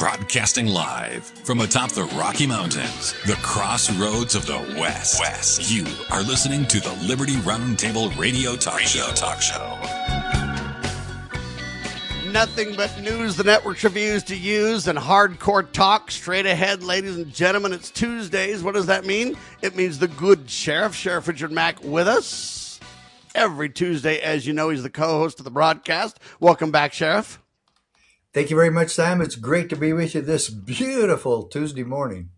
Broadcasting live from atop the Rocky Mountains, the crossroads of the West. You are listening to the Liberty Roundtable Radio Talk Show. Nothing but news the networks refuse to use and hardcore talk straight ahead, ladies and gentlemen. It's Tuesdays. What does that mean? It means the good Sheriff Richard Mack, with us every Tuesday. As you know, he's the co-host of the broadcast. Welcome back, Sheriff. Thank you very much, Sam. It's great to be with you this beautiful Tuesday morning.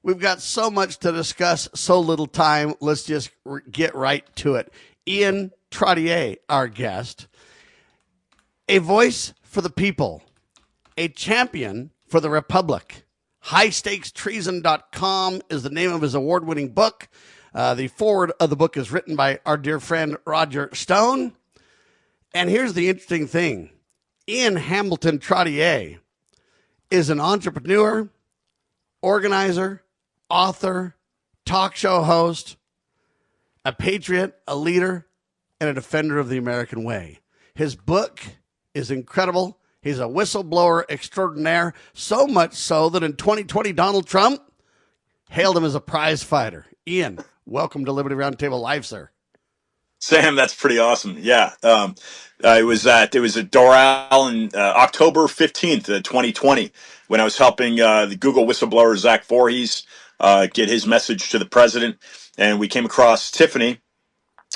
We've got so much to discuss, so little time. Let's just get right to it. Ian Trottier, our guest, a voice for the people, a champion for the Republic. HighStakesTreason.com is the name of his award-winning book. The foreword of the book is written by our dear friend Roger Stone. And here's the interesting thing. Ian Hamilton Trottier is an entrepreneur, organizer, author, talk show host, a patriot, a leader, and a defender of the American way. His book is incredible. He's a whistleblower extraordinaire, so much so that in 2020, Donald Trump hailed him as a prize fighter. Ian, welcome to Liberty Roundtable Live, sir. Sam, that's pretty awesome. Yeah. It was at Doral on October 15th, 2020, when I was helping the Google whistleblower Zach Voorhees get his message to the president. And we came across Tiffany,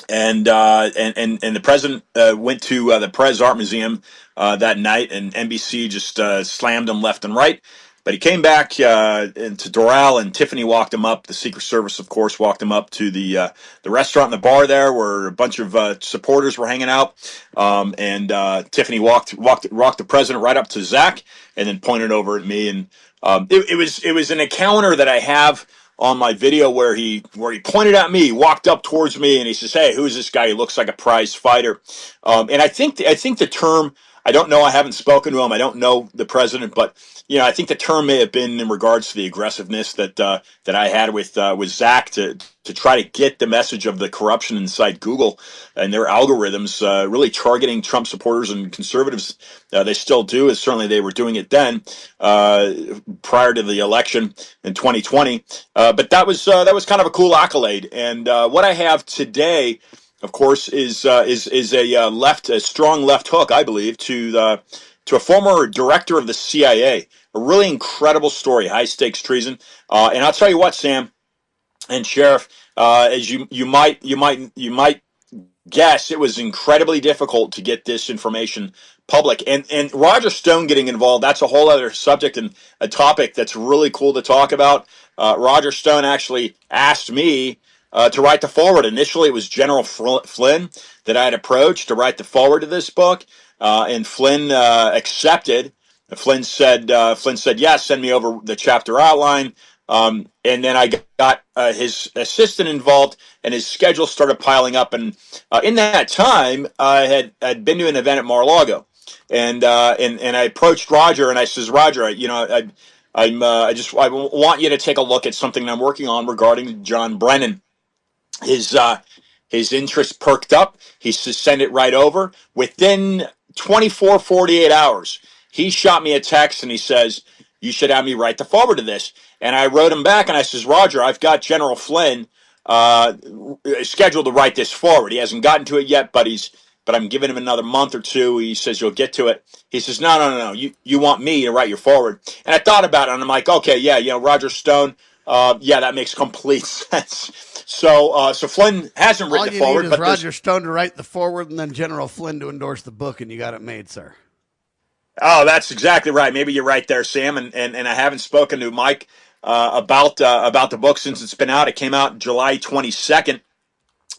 and the president went to the Perez Art Museum that night, and NBC just slammed him left and right. But he came back into Doral, and Tiffany walked him up. The Secret Service, of course, walked him up to the restaurant and the bar there, where a bunch of supporters were hanging out. And Tiffany walked the president right up to Zach, and then pointed over at me. And it was an encounter that I have on my video where he pointed at me, walked up towards me, and he says, "Hey, who's this guy? He looks like a prize fighter." And I think the term, I don't know, I haven't spoken to him, I don't know the president, but I think the term may have been in regards to the aggressiveness that I had with Zach to try to get the message of the corruption inside Google and their algorithms, really targeting Trump supporters and conservatives. They still do, as certainly they were doing it then, prior to the election in 2020. But that was kind of a cool accolade. And what I have today, of course, is a strong left hook, I believe, to a former director of the CIA. A really incredible story, High Stakes Treason. And I'll tell you what, Sam and Sheriff, as you might guess, it was incredibly difficult to get this information public. And Roger Stone getting involved, that's a whole other subject and a topic that's really cool to talk about. Roger Stone actually asked me to write the foreword. Initially, it was General Flynn that I had approached to write the foreword to this book, and Flynn accepted. Flynn said, yes, send me over the chapter outline. And then I got his assistant involved, and his schedule started piling up. And in that time, I had been to an event at Mar-a-Lago, and I approached Roger, and I says, Roger, I want you to take a look at something I'm working on regarding John Brennan. His interest perked up. He says, send it right over. Within 48 hours, he shot me a text and he says, you should have me write the foreword to this. And I wrote him back and I says, Roger, I've got General Flynn scheduled to write this foreword. He hasn't gotten to it yet, but I'm giving him another month or two. He says, you'll get to it. He says, no. You want me to write your foreword. And I thought about it and I'm like, okay, yeah, Roger Stone. That makes complete sense. So Flynn hasn't written the foreword. All you need is Roger Stone to write the foreword and then General Flynn to endorse the book, and you got it made, sir. Oh, that's exactly right. Maybe you're right there, Sam. And I haven't spoken to Mike about the book since it's been out. It came out July 22nd.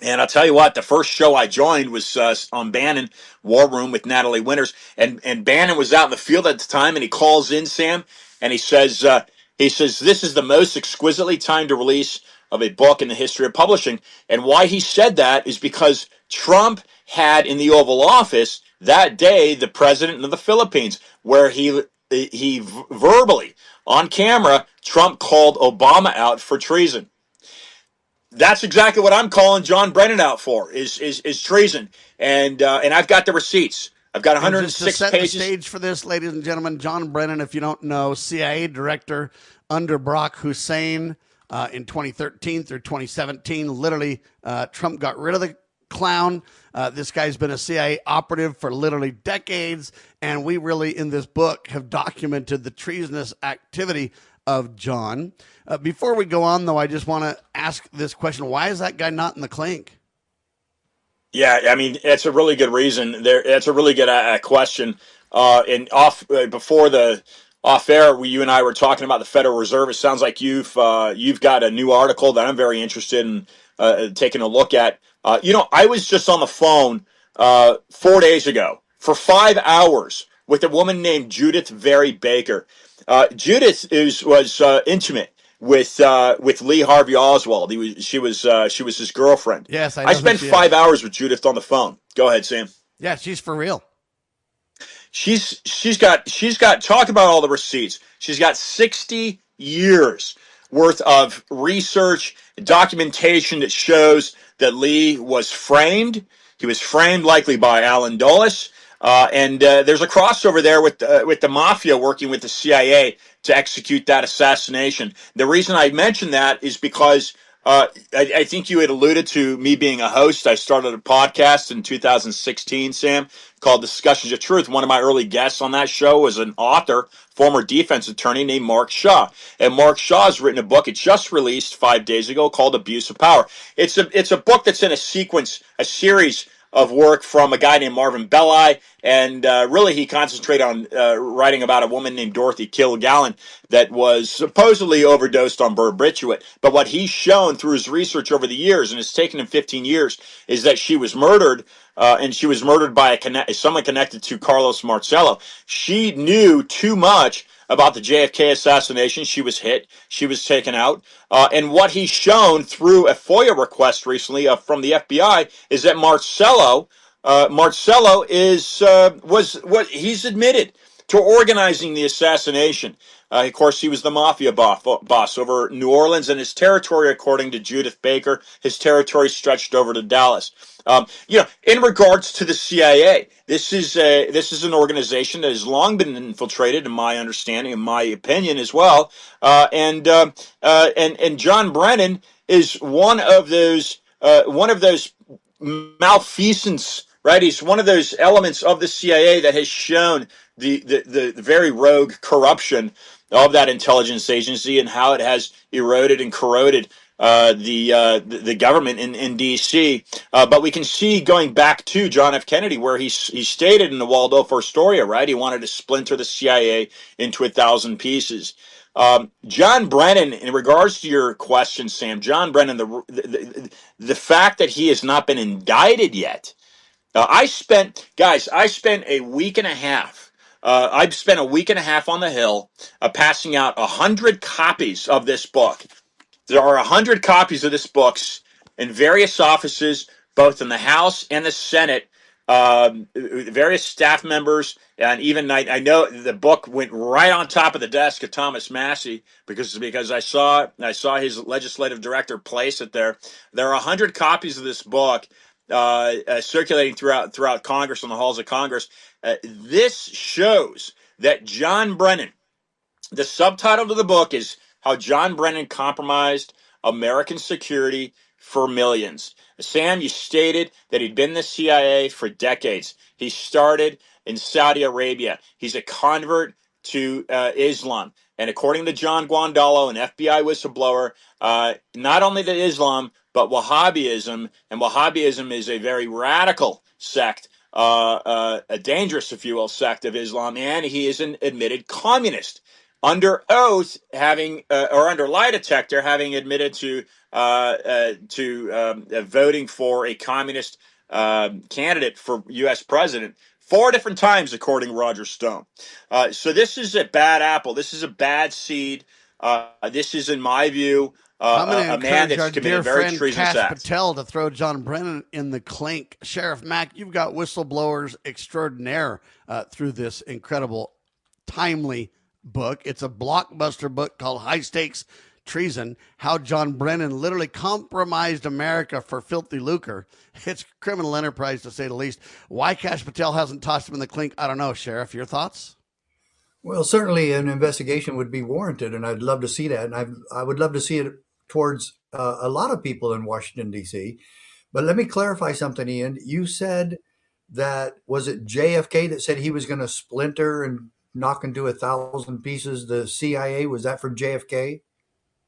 And I'll tell you what, the first show I joined was on Bannon War Room with Natalie Winters. And Bannon was out in the field at the time, and he calls in, Sam, and he says, this is the most exquisitely timed release of a book in the history of publishing. And why he said that is because Trump had in the Oval Office that day the president of the Philippines, where he verbally, on camera, Trump called Obama out for treason. That's exactly what I'm calling John Brennan out for, is treason. And I've got the receipts. I've got And just to 106 set pages. the stage for this, ladies and gentlemen, John Brennan, if you don't know, CIA director under Barack Hussein in 2013 through 2017. Literally, Trump got rid of the clown. This guy's been a CIA operative for literally decades, and we really, in this book, have documented the treasonous activity of John. Before we go on, though, I just want to ask this question. Why is that guy not in the clink? Yeah, I mean, it's a really good reason. It's a really good question. And before the off air, you and I were talking about the Federal Reserve. It sounds like you've got a new article that I'm very interested in taking a look at. I was just on the phone 4 days ago for 5 hours with a woman named Judith Very Baker. Judith was intimate with Lee Harvey Oswald. She was his girlfriend. Yes, I know I spent who she 5 is. hours with Judith on the phone. Go ahead, Sam. Yeah, she's for real. She's got talk about all the receipts. She's got 60 years worth of research, documentation that shows that Lee was framed. He was framed likely by Alan Dulles. And there's a crossover there with the mafia working with the CIA to execute that assassination. The reason I mention that is because I think you had alluded to me being a host. I started a podcast in 2016, Sam, called Discussions of Truth. One of my early guests on that show was an author, former defense attorney named Mark Shaw. And Mark Shaw has written a book. It just released 5 days ago called Abuse of Power. It's a book that's in a series of work from a guy named Marvin Belli, and really he concentrated on writing about a woman named Dorothy Kilgallen that was supposedly overdosed on barbiturate. But what he's shown through his research over the years, and it's taken him 15 years, is that she was murdered, and she was murdered by someone connected to Carlos Marcello. She knew too much about the JFK assassination. She was hit. She was taken out. And what he's shown through a FOIA request recently from the FBI is that Marcello he's admitted to organizing the assassination. Of course, he was the mafia boss over New Orleans and his territory, according to Judith Baker, his territory stretched over to Dallas. In regards to the CIA, this is an organization that has long been infiltrated, in my understanding, in my opinion as well. And John Brennan is one of those malfeasance, right? He's one of those elements of the CIA that has shown the very rogue corruption of that intelligence agency and how it has eroded and corroded the government in D.C. But we can see going back to John F. Kennedy, where he stated in the Waldorf Astoria, right? He wanted to splinter the CIA into 1,000 pieces. John Brennan, in regards to your question, Sam, John Brennan, the fact that he has not been indicted yet. I spent a week and a half. I've spent a week and a half on the Hill, passing out 100 copies of this book. There are 100 copies of this book in various offices, both in the House and the Senate. Various staff members, and even I know the book went right on top of the desk of Thomas Massie because I saw his legislative director place it there. There are 100 copies of this book circulating throughout Congress, on the halls of Congress. This shows that John Brennan, the subtitle of the book is How John Brennan Compromised American Security for Millions. Sam, you stated that he'd been in the CIA for decades. He started in Saudi Arabia. He's a convert to Islam. And according to John Guandolo, an FBI whistleblower, not only to Islam, but Wahhabism, and Wahhabism is a very radical sect, a dangerous, if you will, sect of Islam, and he is an admitted communist. Under oath, or under lie detector, having admitted to voting for a communist candidate for U.S. president 4 different times, according to Roger Stone. So this is a bad apple. This is a bad seed. This is, in my view, a man that's committed a very treasonous act. Patel to throw John Brennan in the clink. Sheriff Mack, you've got whistleblowers extraordinaire through this incredible, timely book. It's a blockbuster book called High Stakes treason, how John Brennan literally compromised America for filthy lucre. It's criminal enterprise, to say the least. Why Kash Patel hasn't tossed him in the clink, I don't know. Sheriff, your thoughts? Well, certainly an investigation would be warranted, and I'd love to see that. And I would love to see it towards a lot of people in Washington, D.C. But let me clarify something, Ian. You said that, was it JFK that said he was going to splinter and knock into 1,000 pieces the CIA? Was that from JFK?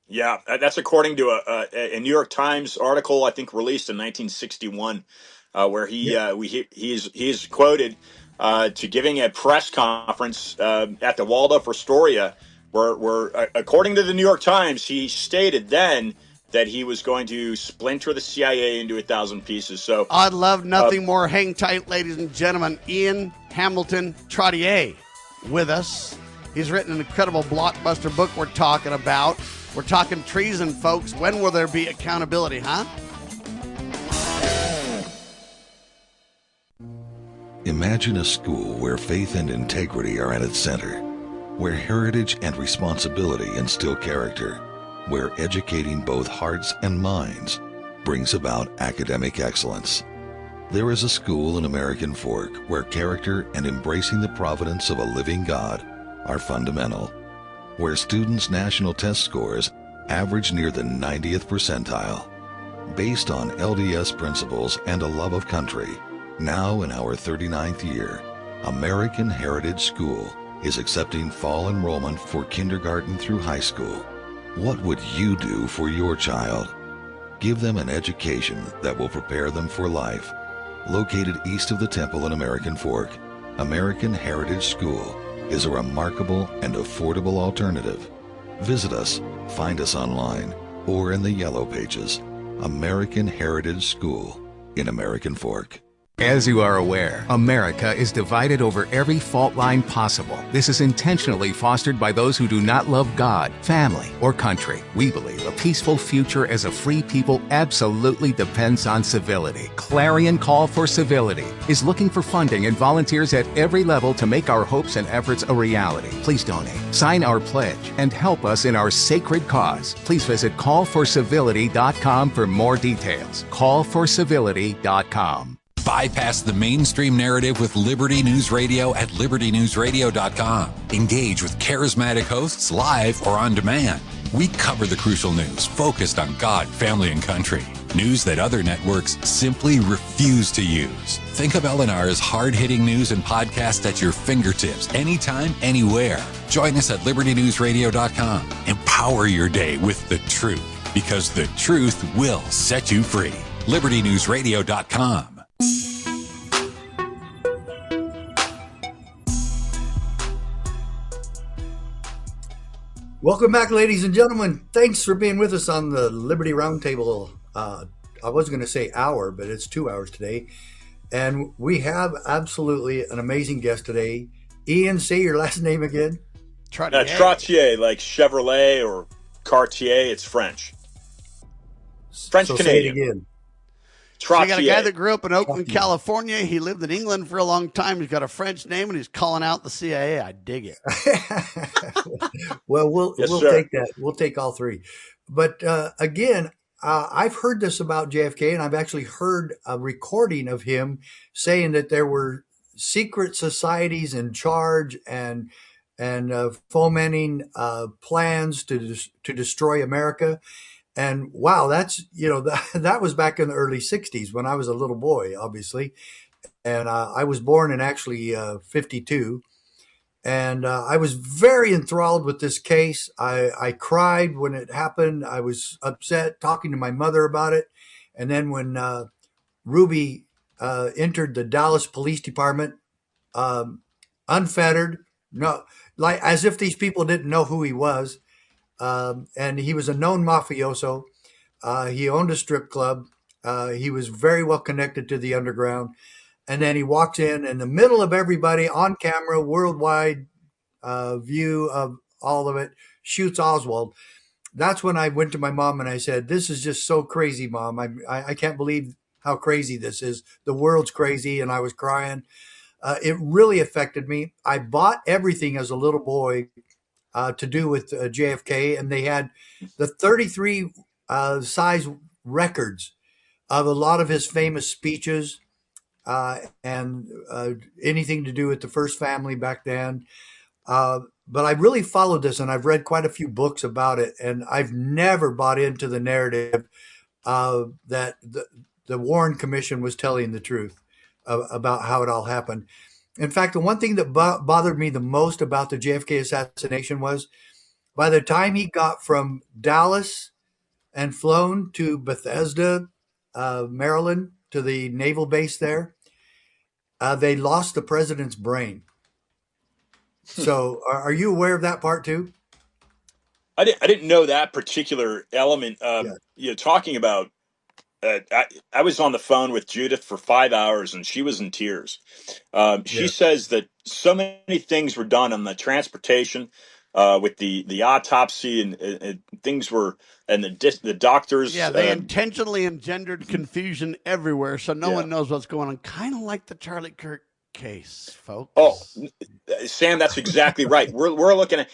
Yeah, that's according to a New York Times article, I think released in 1961, where he is quoted to giving a press conference at the Waldorf Astoria, where according to the New York Times, he stated then that he was going to splinter the CIA into 1,000 pieces. So I'd love nothing more. Hang tight, ladies and gentlemen. Ian Hamilton Trottier with us. He's written an incredible blockbuster book we're talking about. We're talking treason, folks. When will there be accountability, huh? Imagine a school where faith and integrity are at its center, where heritage and responsibility instill character, where educating both hearts and minds brings about academic excellence. There is a school in American Fork where character and embracing the providence of a living God are fundamental, where students' national test scores average near the 90th percentile. Based on LDS principles and a love of country, now in our 39th year, American Heritage School is accepting fall enrollment for kindergarten through high school. What would you do for your child? Give them an education that will prepare them for life. Located east of the temple in American Fork, American Heritage School is a remarkable and affordable alternative. Visit us, find us online, or in the Yellow Pages. American Heritage School in American Fork. As you are aware, America is divided over every fault line possible. This is intentionally fostered by those who do not love God, family, or country. We believe a peaceful future as a free people absolutely depends on civility. Clarion Call for Civility is looking for funding and volunteers at every level to make our hopes and efforts a reality. Please donate, sign our pledge, and help us in our sacred cause. Please visit callforcivility.com for more details. Callforcivility.com. Bypass the mainstream narrative with Liberty News Radio at libertynewsradio.com. Engage with charismatic hosts live or on demand. We cover the crucial news focused on God, family, and country. News that other networks simply refuse to use. Think of LNR's hard-hitting news and podcast at your fingertips, anytime, anywhere. Join us at libertynewsradio.com. Empower your day with the truth, because the truth will set you free. libertynewsradio.com. Welcome back, ladies and gentlemen. Thanks for being with us on the Liberty Roundtable. I was going to say hour, but it's 2 hours today. And we have absolutely an amazing guest today. Ian, say your last name again. Trottier, like Chevrolet or Cartier. It's French. French-Canadian. So say it again. So you got a guy that grew up in Oakland, California. He lived in England for a long time. He's got a French name, and he's calling out the CIA. I dig it. Well, we'll Yes, take that. We'll take all three. But again, I've heard this about JFK, and I've actually heard a recording of him saying that there were secret societies in charge and fomenting plans to destroy America. And wow, that's, that was back in the early 60s when I was a little boy, obviously. And I was born in actually 52. And I was very enthralled with this case. I cried when it happened. I was upset talking to my mother about it. And then when Ruby entered the Dallas Police Department, unfettered, like as if these people didn't know who he was. And he was a known mafioso. He owned a strip club. He was very well connected to the underground. And then he walks in the middle of everybody on camera, worldwide view of all of it, shoots Oswald. That's when I went to my mom and I said, "This is just so crazy, Mom. I can't believe how crazy this is. The world's crazy." And I was crying. It really affected me. I bought everything as a little boy to do with JFK, and they had the 33 size records of a lot of his famous speeches and anything to do with the first family back then. But I really followed this, and I've read quite a few books about it, and I've never bought into the narrative that the Warren Commission was telling the truth about how it all happened. In fact, the one thing that bothered me the most about the JFK assassination was by the time he got from Dallas and flown to Bethesda, Maryland, to the naval base there, they lost the president's brain. So, are you aware of that part too? I didn't know that particular element. Talking about. I was on the phone with Judith for 5 hours, and she was in tears. She says that so many things were done on the transportation, with the autopsy, and things were, and the doctors. Yeah, they intentionally engendered confusion everywhere, so no one knows what's going on. Kind of like the Charlie Kirk case, folks. Oh, Sam, that's exactly right. We're looking at,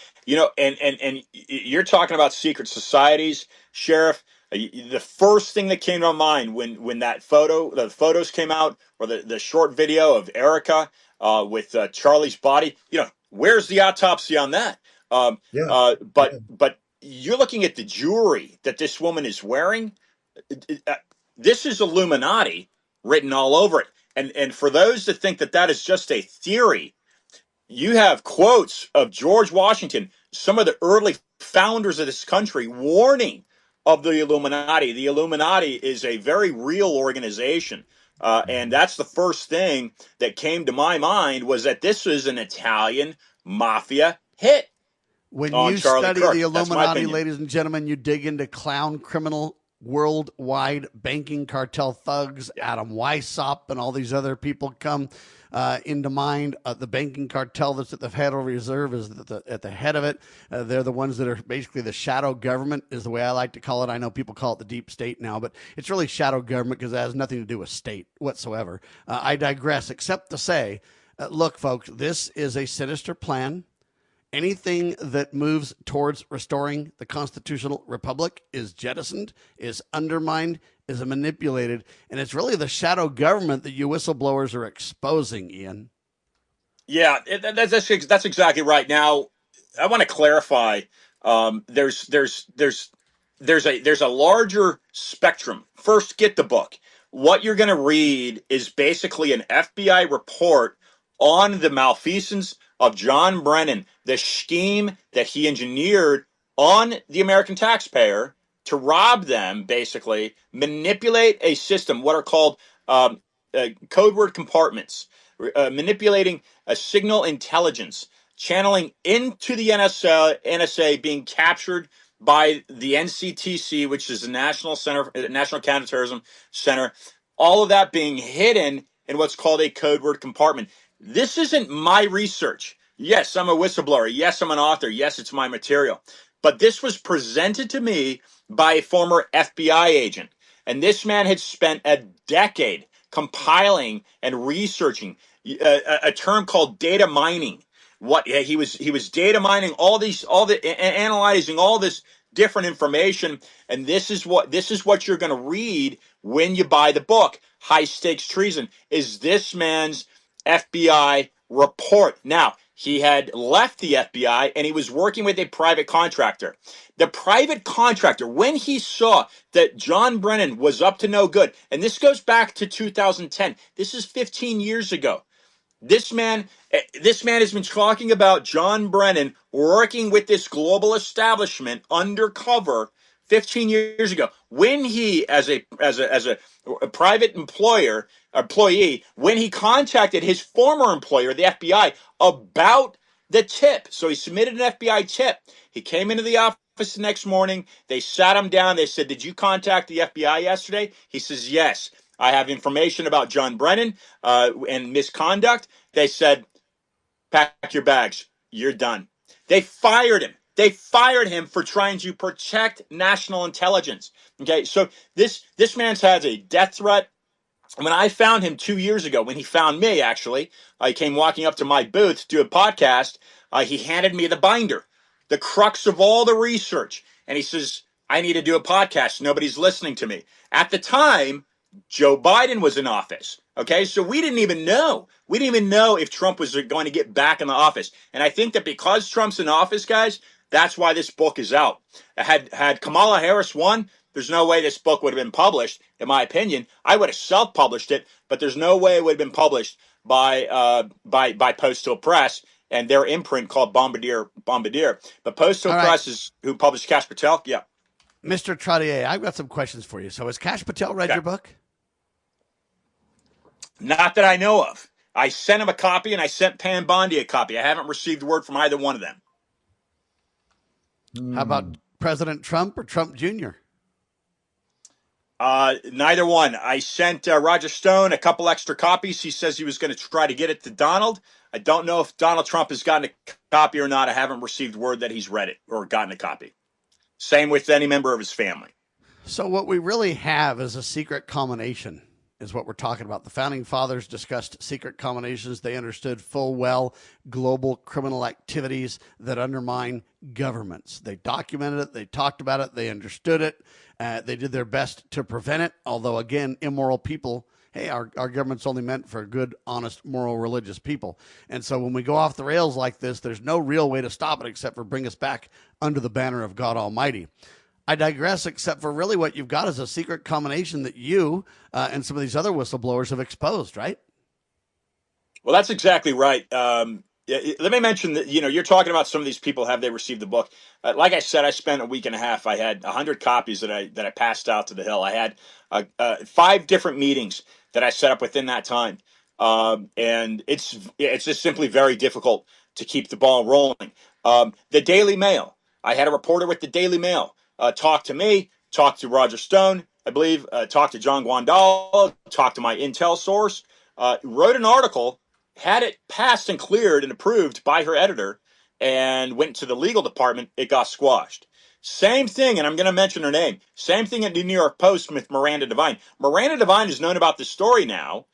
and you're talking about secret societies, Sheriff. The first thing that came to mind when the photos came out, or the short video of Erica with Charlie's body, where's the autopsy on that? But you're looking at the jewelry that this woman is wearing. This is Illuminati written all over it. And for those that think that is just a theory, you have quotes of George Washington, some of the early founders of this country, warning of the Illuminati. The Illuminati is a very real organization. And that's the first thing that came to my mind, was that this was an Italian mafia hit. When you study the Illuminati, ladies and gentlemen, you dig into clown criminal worldwide banking cartel thugs, Adam Weishaupt and all these other people come into mind. The banking cartel that's at the Federal Reserve is at the head of it. They're the ones that are basically the shadow government, is the way I like to call it. I know people call it the deep state now, but it's really shadow government because it has nothing to do with state whatsoever. I digress, except to say, look, folks, this is a sinister plan. Anything that moves towards restoring the constitutional republic is jettisoned, is undermined, is manipulated, and it's really the shadow government that you whistleblowers are exposing, Ian. Yeah, that's exactly right. Now, I want to clarify. There's a larger spectrum. First, get the book. What you're going to read is basically an FBI report on the malfeasance of John Brennan, the scheme that he engineered on the American taxpayer to rob them, basically manipulate a system, what are called code word compartments, manipulating a signal intelligence, channeling into the NSA, being captured by the NCTC, which is the National Counterterrorism Center, all of that being hidden in what's called a code word compartment. This isn't my research. Yes, I'm a whistleblower. Yes, I'm an author. Yes, it's my material. But this was presented to me by a former FBI agent. And this man had spent a decade compiling and researching a term called data mining. He was data mining analyzing all this different information. And this is what you're going to read when you buy the book. High Stakes Treason is this man's FBI report. Now, he had left the FBI and he was working with a private contractor. The private contractor, when he saw that John Brennan was up to no good, and this goes back to 2010, this is 15 years ago. This man has been talking about John Brennan working with this global establishment undercover 15 years ago, when he, as a private employee, when he contacted his former employer, the FBI, about the tip. So he submitted an FBI tip. He came into the office the next morning. They sat him down. They said, "Did you contact the FBI yesterday?" He says, "Yes, I have information about John Brennan and misconduct." They said, "Pack your bags. You're done." They fired him. They fired him for trying to protect national intelligence. Okay, so this man's has a death threat. When I found him 2 years ago, when he found me, actually, he came walking up to my booth to do a podcast. He handed me the binder the crux of all the research. And he says, I need to do a podcast. Nobody's listening to me. At the time, Joe Biden was in office. Okay, so we didn't even know. We didn't even know if Trump was going to get back in the office. And I think that because Trump's in office, guys, that's why this book is out. Had Kamala Harris won, there's no way this book would have been published, in my opinion. I would have self-published it, but there's no way it would have been published by Postal Press and their imprint called Bombardier. But Postal Press is who published Kash Patel. Yeah. Mr. Trottier, I've got some questions for you. So has Kash Patel read your book? Not that I know of. I sent him a copy, and I sent Pam Bondi a copy. I haven't received word from either one of them. How about President Trump or Trump Jr.? Neither one. I sent Roger Stone a couple extra copies. He says he was going to try to get it to Donald. I don't know if Donald Trump has gotten a copy or not. I haven't received word that he's read it or gotten a copy. Same with any member of his family. So what we really have is a secret combination is what we're talking about. The founding fathers discussed secret combinations. They understood full well global criminal activities that undermine governments. They documented it. They talked about it. They understood it. They did their best to prevent it. Although, again, immoral people, hey, our government's only meant for good, honest, moral, religious people. And so when we go off the rails like this, there's no real way to stop it except for bring us back under the banner of God Almighty. I digress, except for really what you've got is a secret combination that you and some of these other whistleblowers have exposed, right? Well, that's exactly right. Let me mention that, you're talking about some of these people, have they received the book? Like I said, I spent a week and a half. I had 100 copies that I passed out to the Hill. I had 5 different meetings that I set up within that time. And it's just simply very difficult to keep the ball rolling. The Daily Mail. I had a reporter with the Daily Mail talk to me, talk to Roger Stone, I believe, talk to John Guandolo, talk to my intel source, wrote an article, had it passed and cleared and approved by her editor, and went to the legal department. It got squashed. Same thing, and I'm going to mention her name, same thing at the New York Post with Miranda Devine. Miranda Devine has known about this story now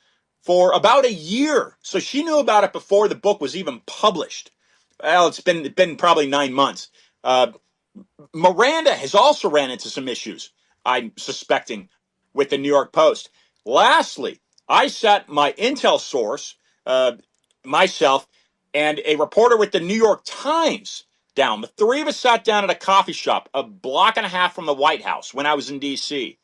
for about a year. So she knew about it before the book was even published. Well, it's been probably 9 months. Miranda has also ran into some issues, I'm suspecting, with the New York Post. Lastly, I sat my intel source, myself, and a reporter with the New York Times down. The 3 of us sat down at a coffee shop a block and a half from the White House when I was in D.C.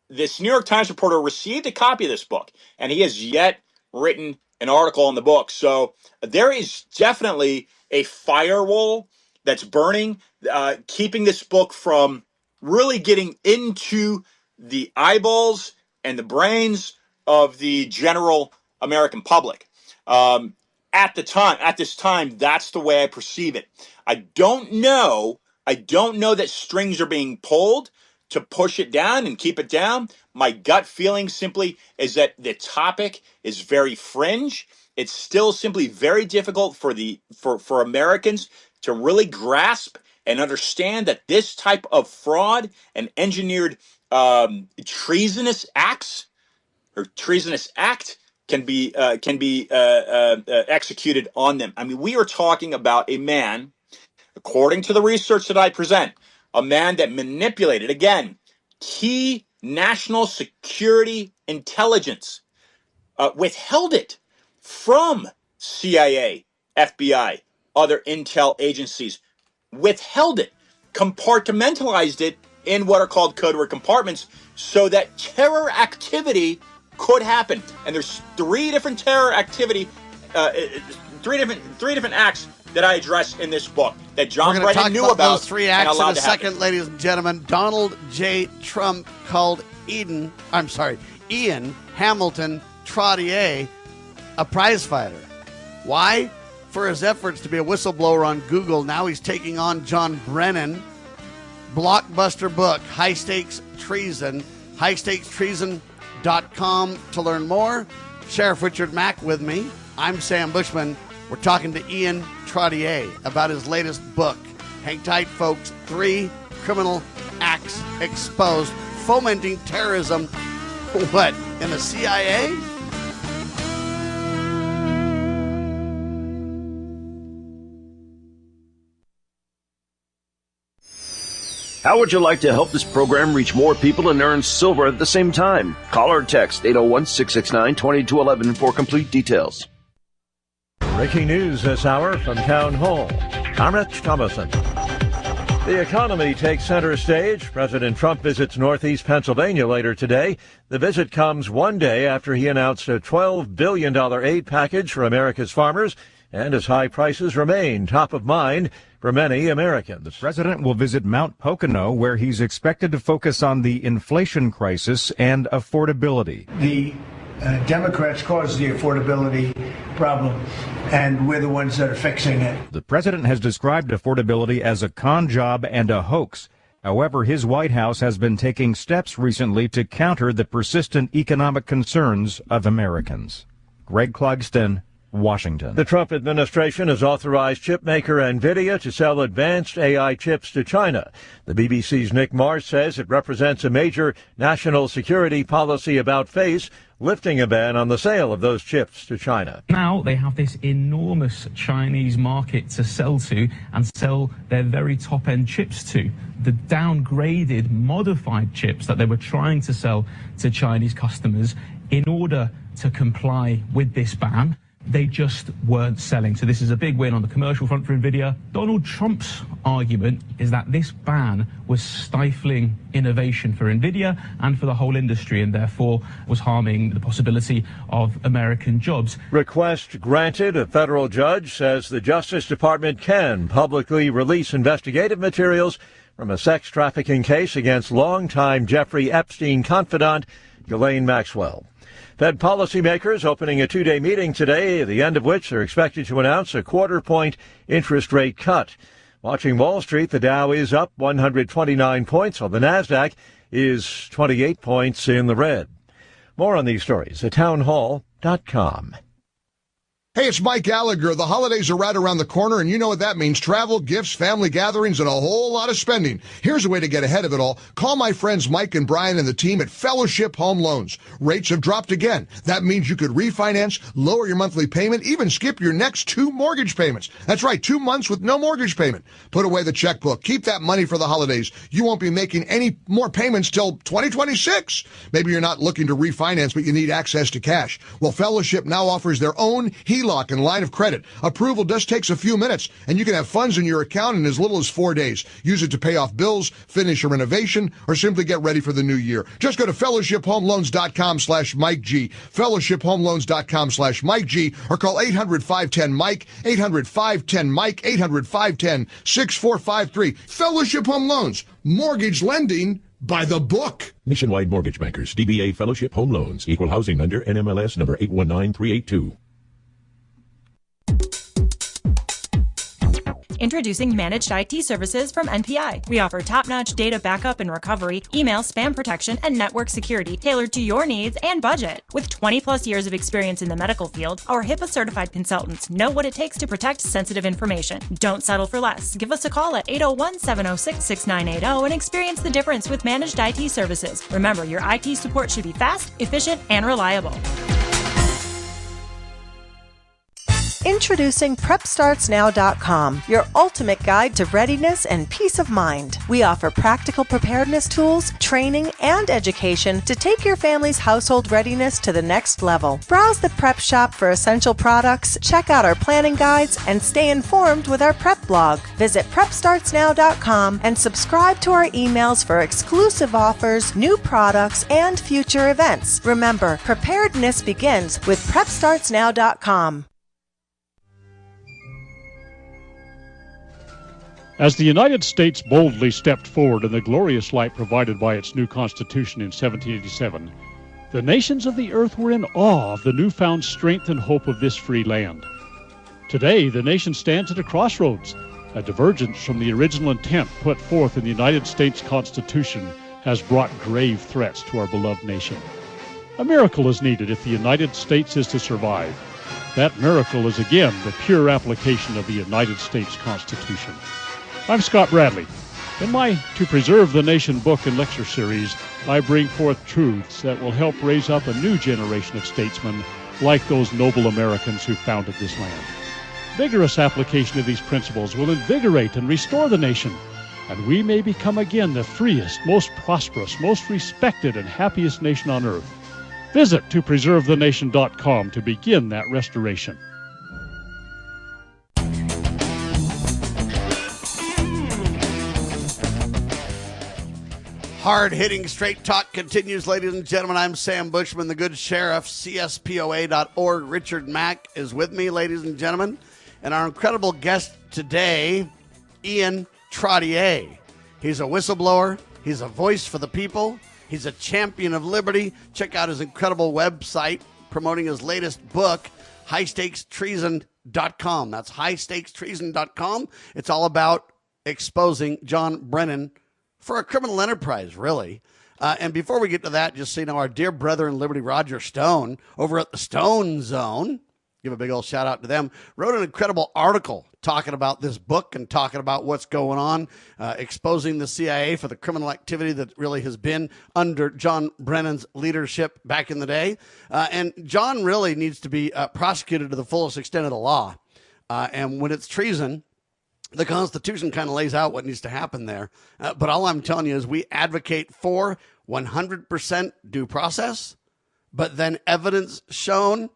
This New York Times reporter received a copy of this book, and he has yet written an article on the book. So there is definitely a firewall that's burning, keeping this book from really getting into the eyeballs and the brains of the general American public. At this time, that's the way I perceive it. I don't know that strings are being pulled to push it down and keep it down. My gut feeling simply is that the topic is very fringe. It's still simply very difficult for Americans to really grasp and understand that this type of fraud and engineered treasonous acts or treasonous act can be executed on them. I mean, we are talking about a man, according to the research that I present, a man that manipulated, again, key national security intelligence, withheld it from CIA, FBI, other intel agencies, withheld it, compartmentalized it in what are called code word compartments so that terror activity could happen. And there's 3 different terror activity, three different acts that I address in this book that John Brennan knew about. Those 3 acts in a second, ladies and gentlemen. Donald J. Trump called Ian Hamilton Trottier a prize fighter. Why? For his efforts to be a whistleblower on Google. Now he's taking on John Brennan. Blockbuster book, High Stakes Treason. HighStakesTreason.com to learn more. Sheriff Richard Mack with me. I'm Sam Bushman. We're talking to Ian Trottier about his latest book. Hang tight, folks. 3 criminal acts exposed. Fomenting terrorism. What? In the CIA? How would you like to help this program reach more people and earn silver at the same time? Call or text 801-669-2211 for complete details. Breaking news this hour from Town Hall. I'm Rich Thomason. The economy takes center stage. President Trump visits Northeast Pennsylvania later today. The visit comes one day after he announced a $12 billion aid package for America's farmers, and as high prices remain top of mind for many Americans. The president will visit Mount Pocono, where he's expected to focus on the inflation crisis and affordability. The Democrats caused the affordability problem, and we're the ones that are fixing it. The president has described affordability as a con job and a hoax. However, his White House has been taking steps recently to counter the persistent economic concerns of Americans. Greg Clugston, Washington. The Trump administration has authorized chipmaker NVIDIA to sell advanced AI chips to China. The BBC's Nick Marsh says it represents a major national security policy about face, lifting a ban on the sale of those chips to China. Now they have this enormous Chinese market to sell to and sell their very top-end chips to. The downgraded, modified chips that they were trying to sell to Chinese customers in order to comply with this ban, they just weren't selling. So this is a big win on the commercial front for NVIDIA. Donald Trump's argument is that this ban was stifling innovation for NVIDIA and for the whole industry, and therefore was harming the possibility of American jobs. Request granted. A federal judge says the Justice Department can publicly release investigative materials from a sex trafficking case against longtime Jeffrey Epstein confidant Ghislaine Maxwell. Fed policymakers opening a two-day meeting today, at the end of which they're expected to announce a quarter-point interest rate cut. Watching Wall Street, the Dow is up 129 points, while the Nasdaq is 28 points in the red. More on these stories at townhall.com. Hey, it's Mike Gallagher. The holidays are right around the corner, and you know what that means. Travel, gifts, family gatherings, and a whole lot of spending. Here's a way to get ahead of it all. Call my friends Mike and Brian and the team at Fellowship Home Loans. Rates have dropped again. That means you could refinance, lower your monthly payment, even skip your next 2 mortgage payments. That's right, 2 months with no mortgage payment. Put away the checkbook. Keep that money for the holidays. You won't be making any more payments till 2026. Maybe you're not looking to refinance, but you need access to cash. Well, Fellowship now offers their own HELOC and line of credit. Approval just takes a few minutes, and you can have funds in your account in as little as 4 days. Use it to pay off bills, finish a renovation, or simply get ready for the new year. Just go to fellowshiphomeloans.com/Mike G, fellowshiphomeloans.com/Mike G, or call 800-510-MIKE, 800-510-MIKE, 800-510-6453. Fellowship Home Loans, mortgage lending by the book. Nationwide Mortgage Bankers, DBA Fellowship Home Loans, Equal Housing Lender, NMLS number 819382. Introducing Managed IT Services from NPI. We offer top-notch data backup and recovery, email spam protection, and network security tailored to your needs and budget. With 20-plus years of experience in the medical field, our HIPAA-certified consultants know what it takes to protect sensitive information. Don't settle for less. Give us a call at 801-706-6980 and experience the difference with Managed IT Services. Remember, your IT support should be fast, efficient, and reliable. Introducing PrepStartsNow.com, your ultimate guide to readiness and peace of mind. We offer practical preparedness tools, training, and education to take your family's household readiness to the next level. Browse the Prep Shop for essential products, check out our planning guides, and stay informed with our prep blog. Visit PrepStartsNow.com and subscribe to our emails for exclusive offers, new products, and future events. Remember, preparedness begins with PrepStartsNow.com. As the United States boldly stepped forward in the glorious light provided by its new Constitution in 1787, the nations of the earth were in awe of the newfound strength and hope of this free land. Today, the nation stands at a crossroads. A divergence from the original intent put forth in the United States Constitution has brought grave threats to our beloved nation. A miracle is needed if the United States is to survive. That miracle is again the pure application of the United States Constitution. I'm Scott Bradley. In my To Preserve the Nation book and lecture series, I bring forth truths that will help raise up a new generation of statesmen like those noble Americans who founded this land. Vigorous application of these principles will invigorate and restore the nation. and we may become again the freest, most prosperous, most respected, and happiest nation on earth. Visit topreservethenation.com to begin that restoration. Hard-hitting straight talk continues, ladies and gentlemen. I'm Sam Bushman, the good sheriff, CSPOA.org. Richard Mack is with me, ladies and gentlemen. And our incredible guest today, Ian Trottier. He's a whistleblower. He's a voice for the people. He's a champion of liberty. Check out his incredible website promoting his latest book, highstakestreason.com. That's highstakestreason.com. It's all about exposing John Brennan for a criminal enterprise, really. And before we get to that, just so you know, our dear brother in liberty, Roger Stone, over at the Stone Zone, give a big old shout out to them, wrote an incredible article talking about this book and talking about what's going on, exposing the CIA for the criminal activity that really has been under John Brennan's leadership back in the day. And John really needs to be prosecuted to the fullest extent of the law. And when it's treason, the Constitution kind of lays out what needs to happen there. But all I'm telling you is we advocate for 100% due process, but then evidence shown,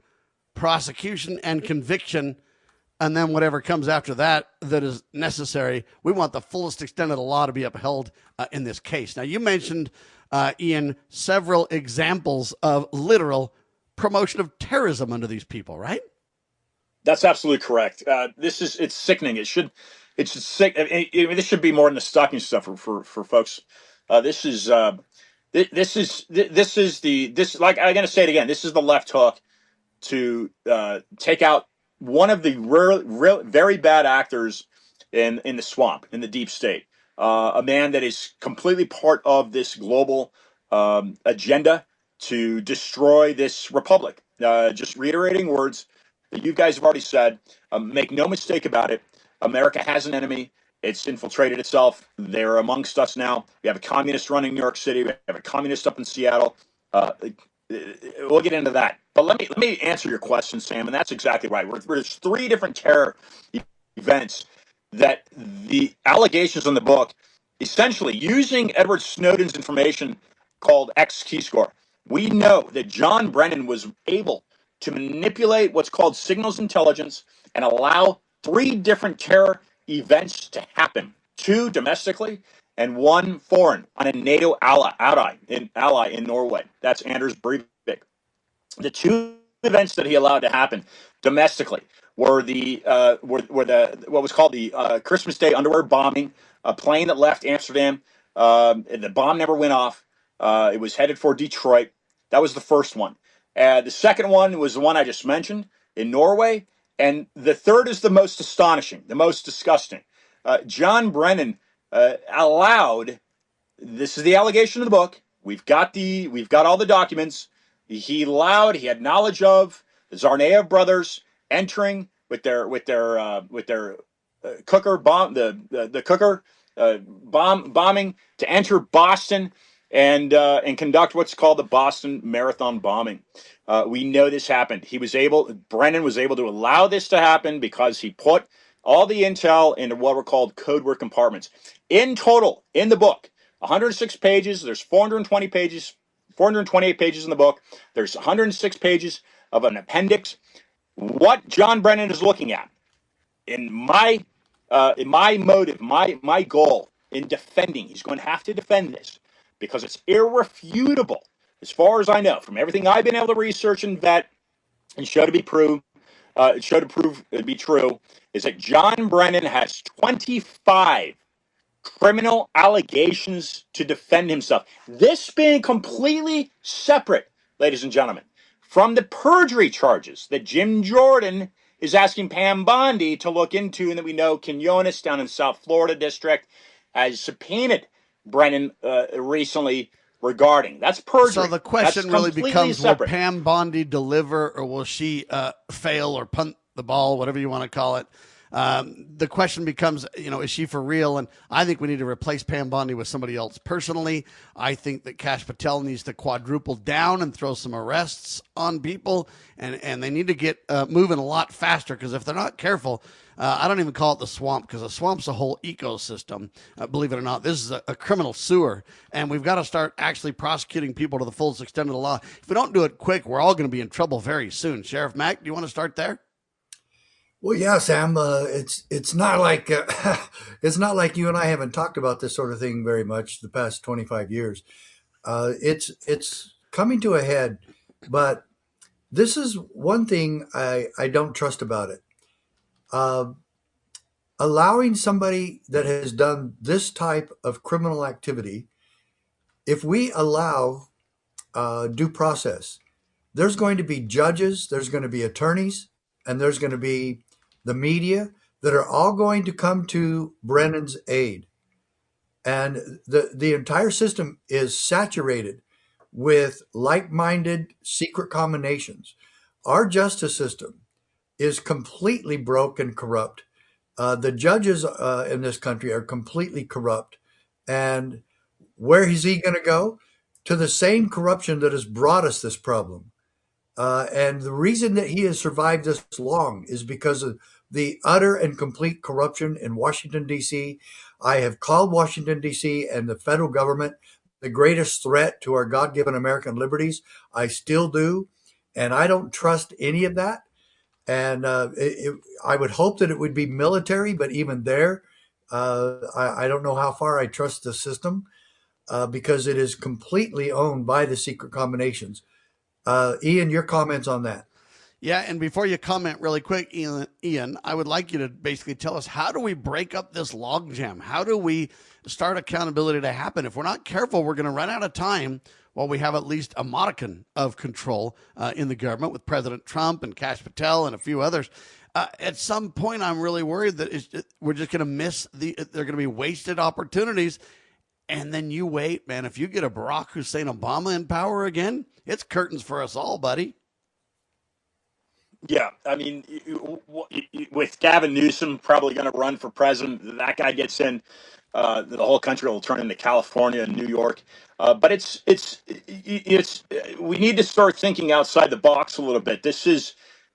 prosecution and conviction, and then whatever comes after that that is necessary. We want the fullest extent of the law to be upheld in this case. Now, you mentioned, Ian, several examples of literal promotion of terrorism under these people, right? That's absolutely correct. It's sickening. It's sick. I mean, this should be more in the stocking stuffer for folks. This is like I'm going to say it again. This is the left hook to take out one of the very bad actors in the swamp, in the deep state. A man that is completely part of this global agenda to destroy this republic. Just reiterating words that you guys have already said. Make no mistake about it. America has an enemy. It's infiltrated itself. They're amongst us now. We have a communist running New York City. We have a communist up in Seattle. We'll get into that. But let me answer your question, Sam, and that's exactly right. There's three different terror events that the allegations in the book, essentially using Edward Snowden's information called X-Keyscore. We know that John Brennan was able to manipulate what's called signals intelligence and allow three different terror events to happen, 2 domestically and 1 foreign on a NATO ally in Norway. That's Anders Breivik. The 2 events that he allowed to happen domestically were what was called the Christmas Day underwear bombing, a plane that left Amsterdam. The bomb never went off. It was headed for Detroit. That was the first one. The second one was the one I just mentioned in Norway. And the third is the most astonishing, the most disgusting. John Brennan allowed, this is the allegation of the book. We've got all the documents. He had knowledge of the Tsarnaev brothers entering with their cooker bomb, the cooker bombing to enter Boston and conduct what's called the Boston Marathon bombing. We know this happened. Brennan was able to allow this to happen because he put all the intel into what were called code word compartments. In total, in the book, 106 pages, there's 428 pages in the book. There's 106 pages of an appendix. What John Brennan is looking at, in my motive, my goal in defending, he's going to have to defend this because it's irrefutable. As far as I know, from everything I've been able to research and vet and show to be prove to be true, is that John Brennan has 25 criminal allegations to defend himself. This being completely separate, ladies and gentlemen, from the perjury charges that Jim Jordan is asking Pam Bondi to look into, and that we know Quinones down in South Florida district has subpoenaed Brennan recently regarding. That's perjury. So the question really becomes, will Pam Bondi deliver, or will she fail or punt the ball, whatever you want to call it, The question becomes, is she for real? And I think we need to replace Pam Bondi with somebody else. Personally, I think that Kash Patel needs to quadruple down and throw some arrests on people, and they need to get moving a lot faster, because if they're not careful, I don't even call it the swamp, because a swamp's a whole ecosystem. Believe it or not, this is a criminal sewer, and we've got to start actually prosecuting people to the fullest extent of the law. If we don't do it quick, we're all going to be in trouble very soon. Sheriff Mack, do you want to start there? Well, yeah, Sam. It's not like it's not like you and I haven't talked about this sort of thing very much the past 25 years. It's coming to a head, but this is one thing I don't trust about it. Allowing somebody that has done this type of criminal activity, if we allow due process, there's going to be judges, there's going to be attorneys, and there's going to be the media that are all going to come to Brennan's aid. And the entire system is saturated with like-minded secret combinations. Our justice system is completely broke and corrupt. The judges in this country are completely corrupt. And where is he going to go? To the same corruption that has brought us this problem. And the reason that he has survived this long is because of the utter and complete corruption in Washington, D.C. I have called Washington, D.C. and the federal government the greatest threat to our God-given American liberties. I still do. And I don't trust any of that. And I would hope that it would be military, but even there, I don't know how far I trust the system because it is completely owned by the secret combinations. Ian, your comments on that? Yeah, and before you comment really quick, Ian, I would like you to basically tell us, how do we break up this logjam? How do we start accountability to happen? If we're not careful, we're going to run out of time while we have at least a modicum of control in the government with President Trump and Kash Patel and a few others. At some point, I'm really worried that we're just going to miss they're going to be wasted opportunities. And then you wait, man, if you get a Barack Hussein Obama in power again, it's curtains for us all, buddy. Yeah, I mean, with Gavin Newsom probably going to run for president, that guy gets in, the whole country will turn into California and New York. But it's we need to start thinking outside the box a little bit. This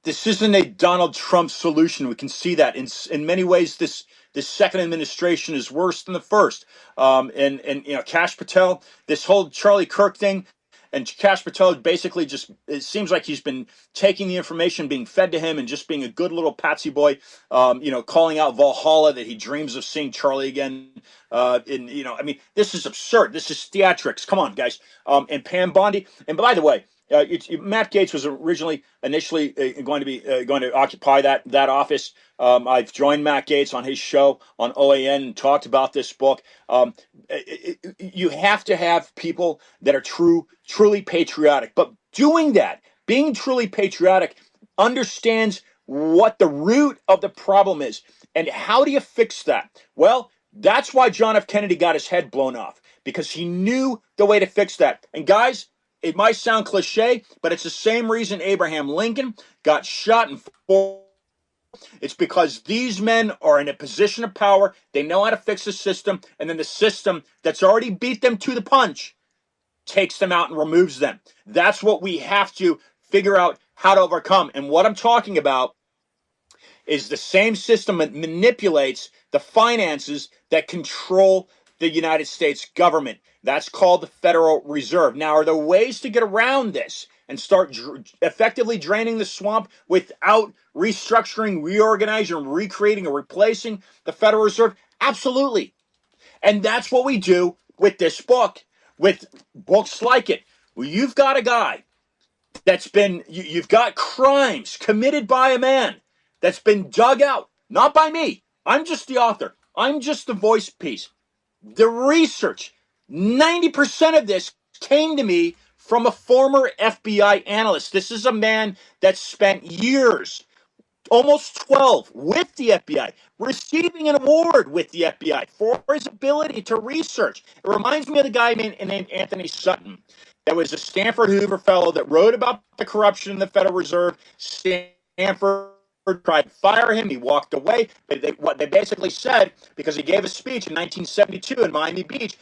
isn't a Donald Trump solution. We can see that in many ways. This second administration is worse than the first. And Kash Patel, this whole Charlie Kirk thing. And Kash Patel basically it seems like he's been taking the information being fed to him and just being a good little patsy boy, calling out Valhalla that he dreams of seeing Charlie again. This is absurd. This is theatrics. Come on, guys. And Pam Bondi. And by the way, Matt Gaetz was initially going to occupy that office. I've joined Matt Gaetz on his show on OAN and talked about this book. You have to have people that are truly patriotic. But doing that, being truly patriotic, understands what the root of the problem is. And how do you fix that? Well, that's why John F. Kennedy got his head blown off, because he knew the way to fix that. And guys, it might sound cliche, but it's the same reason Abraham Lincoln got shot and fought. It's because these men are in a position of power. They know how to fix the system, and then the system that's already beat them to the punch takes them out and removes them. That's what we have to figure out how to overcome. And what I'm talking about is the same system that manipulates the finances that control the United States government. That's called the Federal Reserve. Now, are there ways to get around this and start effectively draining the swamp without restructuring, reorganizing, recreating, or replacing the Federal Reserve? Absolutely. And that's what we do with this book, with books like it. Well, you've got a guy you've got crimes committed by a man that's been dug out, not by me. I'm just the author. I'm just the voice piece. The research, 90% of this came to me from a former FBI analyst. This is a man that spent years, almost 12, with the FBI, receiving an award with the FBI for his ability to research. It reminds me of the guy named Anthony Sutton, that was a Stanford Hoover fellow that wrote about the corruption in the Federal Reserve. Stanford tried to fire him. He walked away. What they basically said, because he gave a speech in 1972 in Miami Beach,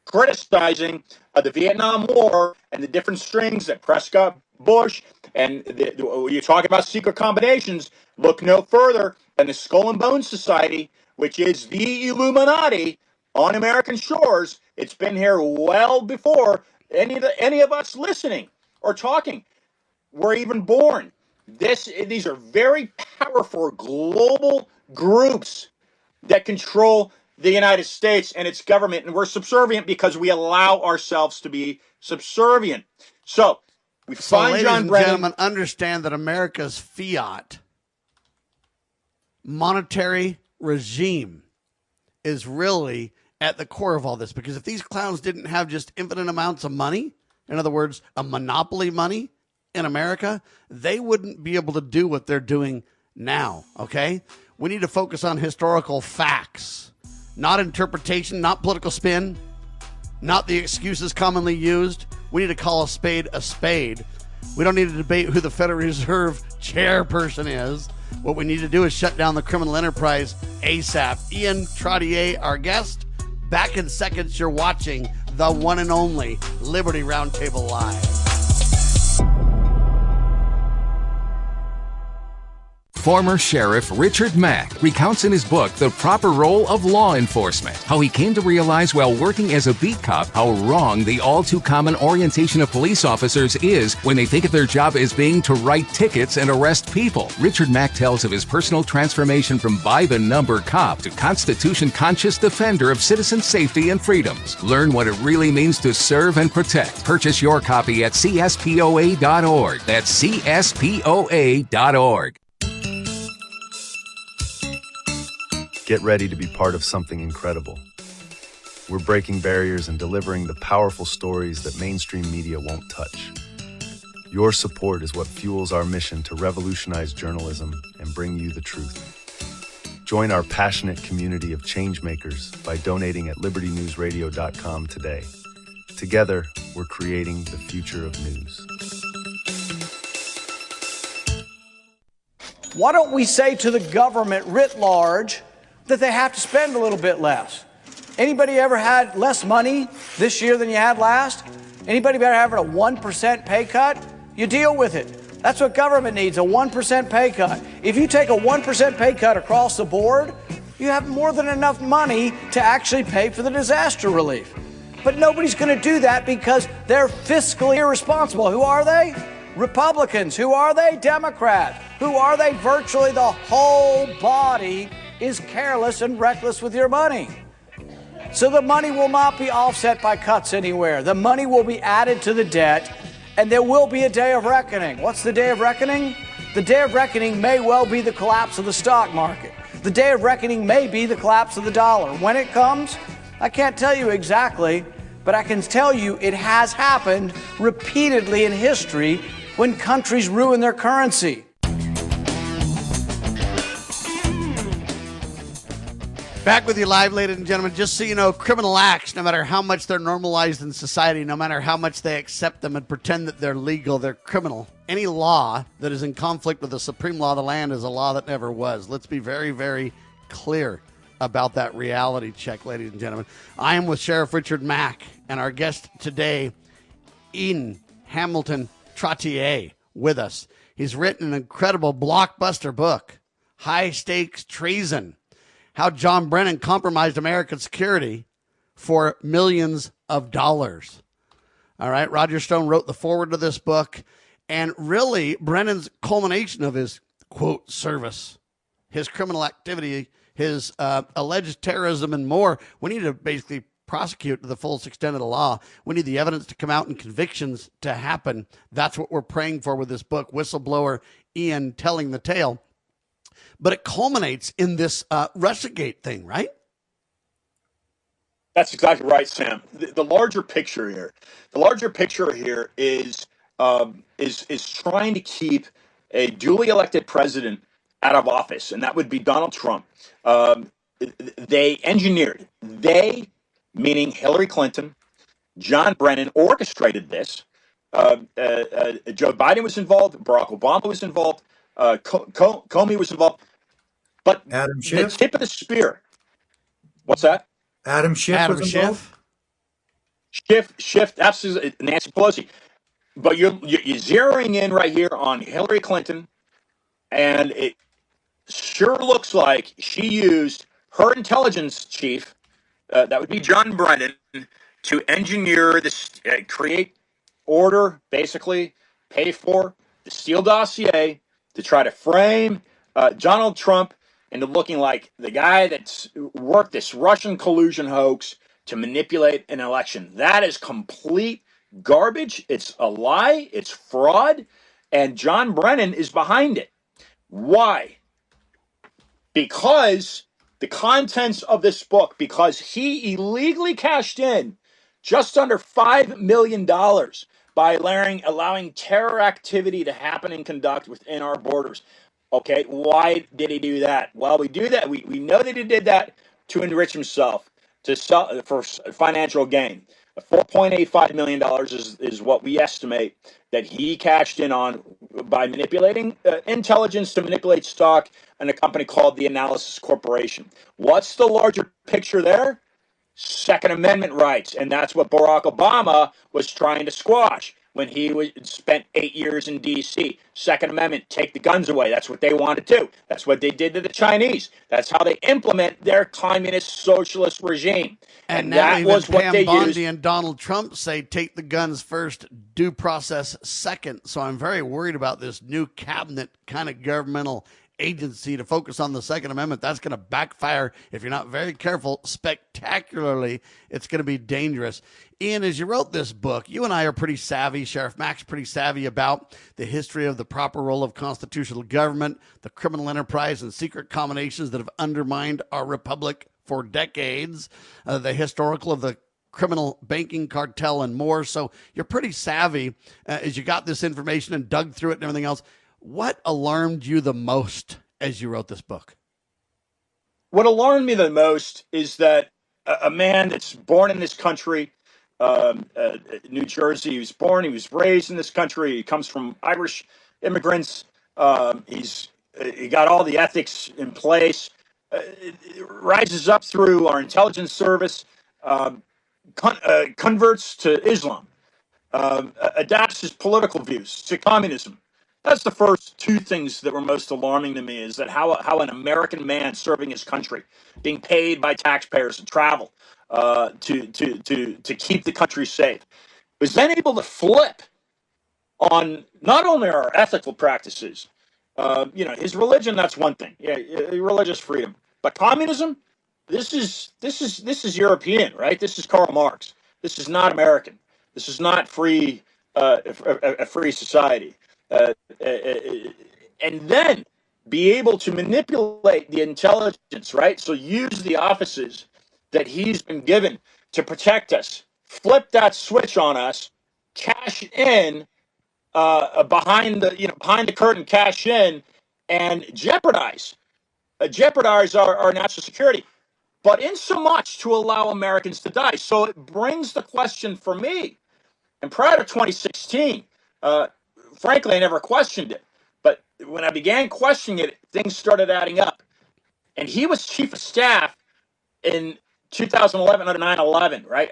criticizing the Vietnam War and the different strings that Prescott Bush and you talk about secret combinations. Look no further than the Skull and Bones Society, which is the Illuminati on American shores. It's been here well before any of us listening or talking were even born. These are very powerful global groups that control the United States and its government, and we're subservient because we allow ourselves to be subservient. So we find ladies John and Brennan. gentlemen, understand that America's fiat monetary regime is really at the core of all this, because if these clowns didn't have just infinite amounts of money, in other words, a monopoly money in America, they wouldn't be able to do what they're doing now, okay? We need to focus on historical facts, not interpretation, not political spin, not the excuses commonly used. We need to call a spade a spade. We don't need to debate who the Federal Reserve chairperson is. What we need to do is shut down the criminal enterprise ASAP. Ian Trottier, our guest. Back in seconds, you're watching the one and only Liberty Roundtable Live. Former Sheriff Richard Mack recounts in his book The Proper Role of Law Enforcement how he came to realize while working as a beat cop how wrong the all-too-common orientation of police officers is when they think of their job as being to write tickets and arrest people. Richard Mack tells of his personal transformation from by-the-number cop to Constitution-conscious defender of citizen safety and freedoms. Learn what it really means to serve and protect. Purchase your copy at CSPOA.org. That's CSPOA.org. Get ready to be part of something incredible. We're breaking barriers and delivering the powerful stories that mainstream media won't touch. Your support is what fuels our mission to revolutionize journalism and bring you the truth. Join our passionate community of changemakers by donating at libertynewsradio.com today. Together, we're creating the future of news. Why don't we say to the government writ large that they have to spend a little bit less? Anybody ever had less money this year than you had last? Anybody ever having a 1% pay cut? You deal with it. That's what government needs, a 1% pay cut. If you take a 1% pay cut across the board, you have more than enough money to actually pay for the disaster relief. But nobody's going to do that because they're fiscally irresponsible. Who are they? Republicans. Who are they? Democrats. Who are they? Virtually the whole body is careless and reckless with your money. So the money will not be offset by cuts anywhere. The money will be added to the debt, and there will be a day of reckoning. What's the day of reckoning? The day of reckoning may well be the collapse of the stock market. The day of reckoning may be the collapse of the dollar. When it comes, I can't tell you exactly, but I can tell you it has happened repeatedly in history when countries ruin their currency. Back with you live, ladies and gentlemen. Just so you know, criminal acts, no matter how much they're normalized in society, no matter how much they accept them and pretend that they're legal, they're criminal. Any law that is in conflict with the supreme law of the land is a law that never was. Let's be very, very clear about that reality check, ladies and gentlemen. I am with Sheriff Richard Mack, and our guest today, Ian Hamilton Trottier, with us. He's written an incredible blockbuster book, High Stakes Treason: How John Brennan Compromised American Security for Millions of Dollars. All right, Roger Stone wrote the foreword to this book, and really Brennan's culmination of his, quote, service, his criminal activity, his alleged terrorism and more. We need to basically prosecute to the fullest extent of the law. We need the evidence to come out and convictions to happen. That's what we're praying for with this book, Whistleblower Ian Telling the Tale. But it culminates in this Russiagate thing, right? That's exactly right, Sam. The larger picture here, is trying to keep a duly elected president out of office, and that would be Donald Trump. They engineered, meaning Hillary Clinton, John Brennan, orchestrated this. Joe Biden was involved. Barack Obama was involved. Comey was involved. But Adam the Schiff? tip of the spear. What's that? Adam Schiff was involved? Schiff, absolutely, Nancy Pelosi. But you're zeroing in right here on Hillary Clinton, and it sure looks like she used her intelligence chief, that would be John Brennan, to engineer this, create order, basically pay for the Steele dossier to try to frame Donald Trump into looking like the guy that's worked this Russian collusion hoax to manipulate an election. That is complete garbage. It's a lie. It's fraud. And John Brennan is behind it. Why? Because the contents of this book, because he illegally cashed in just under $5 million by allowing terror activity to happen and conduct within our borders. Okay, why did he do that? Well, we do that. We know that he did that to enrich himself, to sell for financial gain. $4.85 million is what we estimate that he cashed in on by manipulating intelligence to manipulate stock in a company called the Analysis Corporation. What's the larger picture there? Second Amendment rights, and that's what Barack Obama was trying to squash when he spent 8 years in D.C. Second Amendment, take the guns away. That's what they wanted to do. That's what they did to the Chinese. That's how they implement their communist socialist regime. And now that even was what Pam they Bondi used. and Donald Trump say take the guns first, due process second. So I'm very worried about this new cabinet kind of governmental agency to focus on the Second Amendment. That's going to backfire if you're not very careful spectacularly. It's going to be dangerous. Ian, as you wrote this book, you and I are pretty savvy, Sheriff Mack's pretty savvy about the history of the proper role of constitutional government, the criminal enterprise and secret combinations that have undermined our republic for decades, the historical of the criminal banking cartel and more. So you're pretty savvy as you got this information and dug through it and everything else. What alarmed you the most as you wrote this book? What alarmed me the most is that a man that's born in this country, New Jersey, he was raised in this country. He comes from Irish immigrants. He got all the ethics in place. Rises up through our intelligence service, converts to Islam, adapts his political views to communism. That's the first two things that were most alarming to me, is that how an American man serving his country, being paid by taxpayers to travel to keep the country safe, was then able to flip on not only our ethical practices, his religion, that's one thing, religious freedom, but communism, this is European, right? This is Karl Marx. This is not American. This is not free, a free society. And then be able to manipulate the intelligence, right? So use the offices that he's been given to protect us, flip that switch on us, cash in behind the curtain, cash in, and jeopardize our national security, but in so much to allow Americans to die. So it brings the question for me, and prior to 2016, frankly, I never questioned it. But when I began questioning it, things started adding up. And he was chief of staff in 2011 under 9/11, right?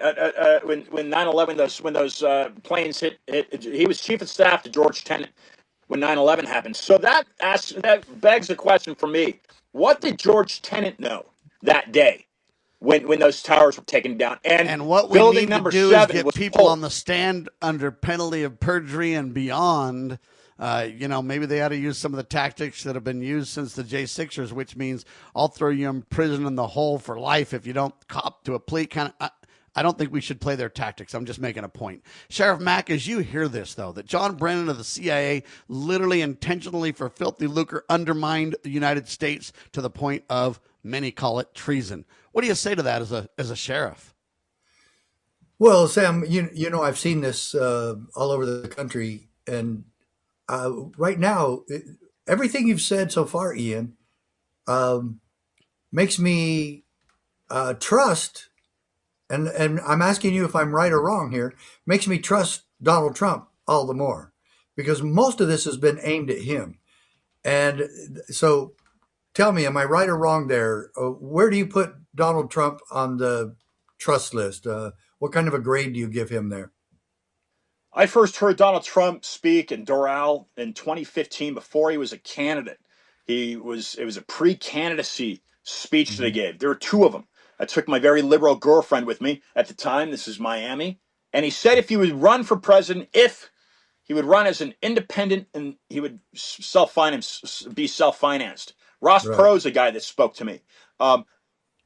When 9/11, when those planes hit, he was chief of staff to George Tenet when 9/11 happened. So that begs the question for me: what did George Tenet know that day when those towers were taken down? And what we need to do is get people on the stand under penalty of perjury and beyond. Maybe they ought to use some of the tactics that have been used since the J6ers, which means I'll throw you in prison in the hole for life if you don't cop to a plea. I don't think we should play their tactics. I'm just making a point. Sheriff Mack, as you hear this, though, that John Brennan of the CIA literally intentionally for filthy lucre undermined the United States to the point of, many call it, treason. What do you say to that as a sheriff? Well, Sam, I've seen this all over the country, and right now, everything you've said so far, Ian, makes me trust, and I'm asking you if I'm right or wrong here, makes me trust Donald Trump all the more, because most of this has been aimed at him. And so tell me, am I right or wrong there? Where do you put Donald Trump on the trust list? What kind of a grade do you give him there? I first heard Donald Trump speak in Doral in 2015 before he was a candidate. It was a pre-candidacy speech that he gave. There were two of them. I took my very liberal girlfriend with me at the time. This is Miami. And he said if he would run for president, if he would run as an independent and he would be self-financed. Ross Perot is the guy that spoke to me.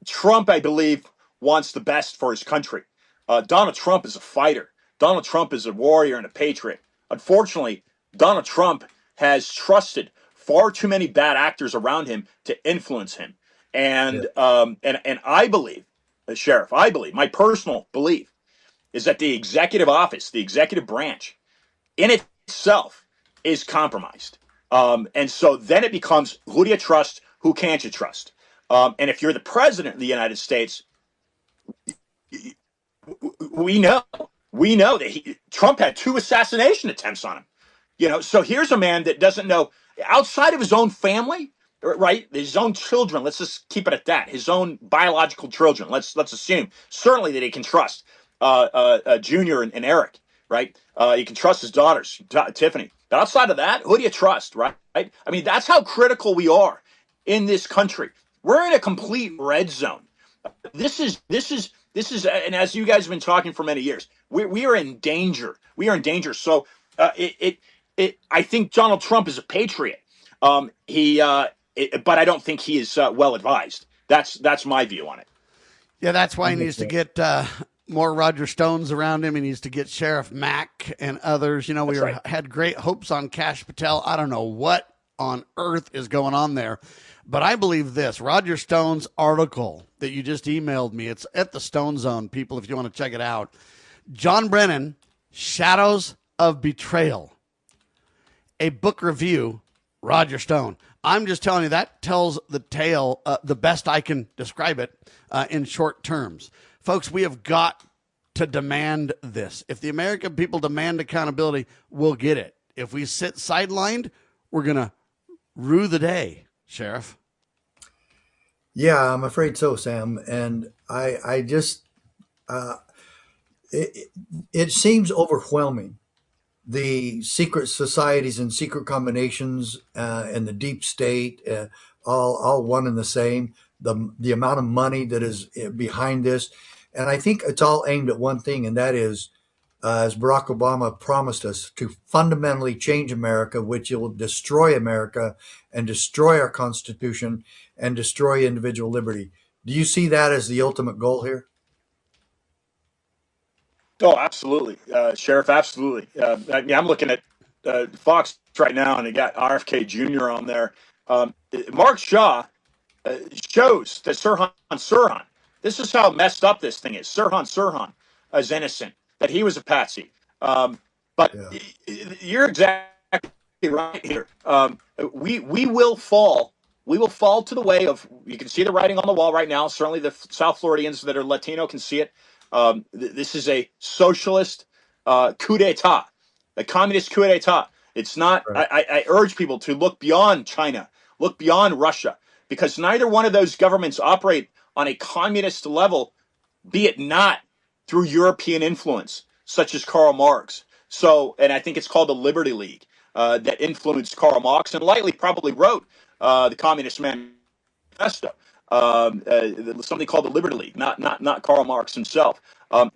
Trump, I believe, wants the best for his country. Donald Trump is a fighter. Donald Trump is a warrior and a patriot. Unfortunately, Donald Trump has trusted far too many bad actors around him to influence him. And I believe, Sheriff, my personal belief is that the executive office, the executive branch in itself is compromised. And so then it becomes, who do you trust? Who can't you trust? And if you're the president of the United States, we know that Trump had 2 assassination attempts on him. So here's a man that doesn't know, outside of his own family, right? His own children. Let's just keep it at that. His own biological children. Let's assume certainly that he can trust Junior and Eric, right? You can trust his daughters, Tiffany. But outside of that, who do you trust, right? I mean, that's how critical we are in this country. We're in a complete red zone. This is, and as you guys have been talking for many years, we are in danger. We are in danger. So I think Donald Trump is a patriot. But I don't think he is well advised. That's my view on it. Yeah, that's why he needs to get more Roger Stones around him. He needs to get Sheriff Mack and others. Had great hopes on Kash Patel. I don't know what on earth is going on there. But I believe this, Roger Stone's article that you just emailed me, it's at the Stone Zone, people, if you want to check it out. John Brennan, Shadows of Betrayal, a book review, Roger Stone. I'm just telling you, that tells the tale the best I can describe it in short terms. Folks, we have got to demand this. If the American people demand accountability, we'll get it. If we sit sidelined, we're going to rue the day. Sheriff? Yeah, I'm afraid so, Sam. And I just, it seems overwhelming. The secret societies and secret combinations and the deep state, all one and the same, the amount of money that is behind this. And I think it's all aimed at one thing, and that is, as Barack Obama promised us, to fundamentally change America, which will destroy America and destroy our Constitution and destroy individual liberty. Do you see that as the ultimate goal here? Oh, absolutely. Sheriff, absolutely. I'm looking at Fox right now, and they got RFK Jr. on there. Mark Shaw shows that Sirhan, this is how messed up this thing is. Sirhan is innocent, that he was a patsy. But you're exactly right here. We will fall. We will fall to the way of, you can see the writing on the wall right now. Certainly the South Floridians that are Latino can see it. This is a socialist coup d'etat, a communist coup d'etat. It's not, I urge people to look beyond China, look beyond Russia, because neither one of those governments operate on a communist level, be it not through European influence, such as Karl Marx. So, and I think it's called the Liberty League, that influenced Karl Marx and likely probably wrote the Communist Manifesto, something called the Liberty League, not Karl Marx himself.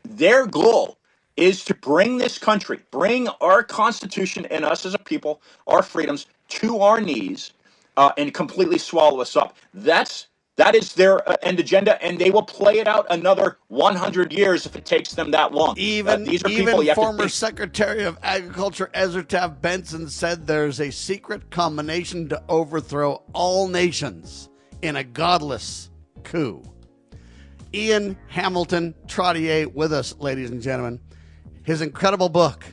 Their goal is to bring this country, bring our Constitution and us as a people, our freedoms, to our knees and completely swallow us up. That is their end agenda, and they will play it out another 100 years if it takes them that long. Even former Secretary of Agriculture Ezra Taft Benson said there's a secret combination to overthrow all nations in a godless coup. Ian Hamilton Trottier with us, ladies and gentlemen. His incredible book.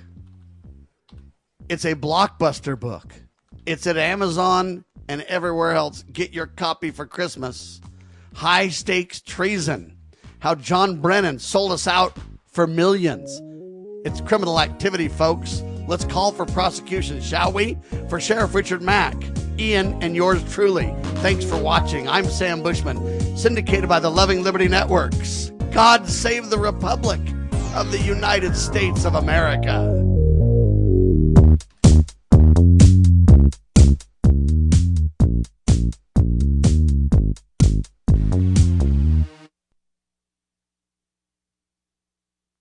It's a blockbuster book. It's at Amazon and everywhere else. Get your copy for Christmas. High Stakes Treason. How John Brennan sold us out for millions. It's criminal activity, folks. Let's call for prosecution, shall we? For Sheriff Richard Mack, Ian and yours truly. Thanks for watching. I'm Sam Bushman, syndicated by the Loving Liberty Networks. God save the Republic of the United States of America.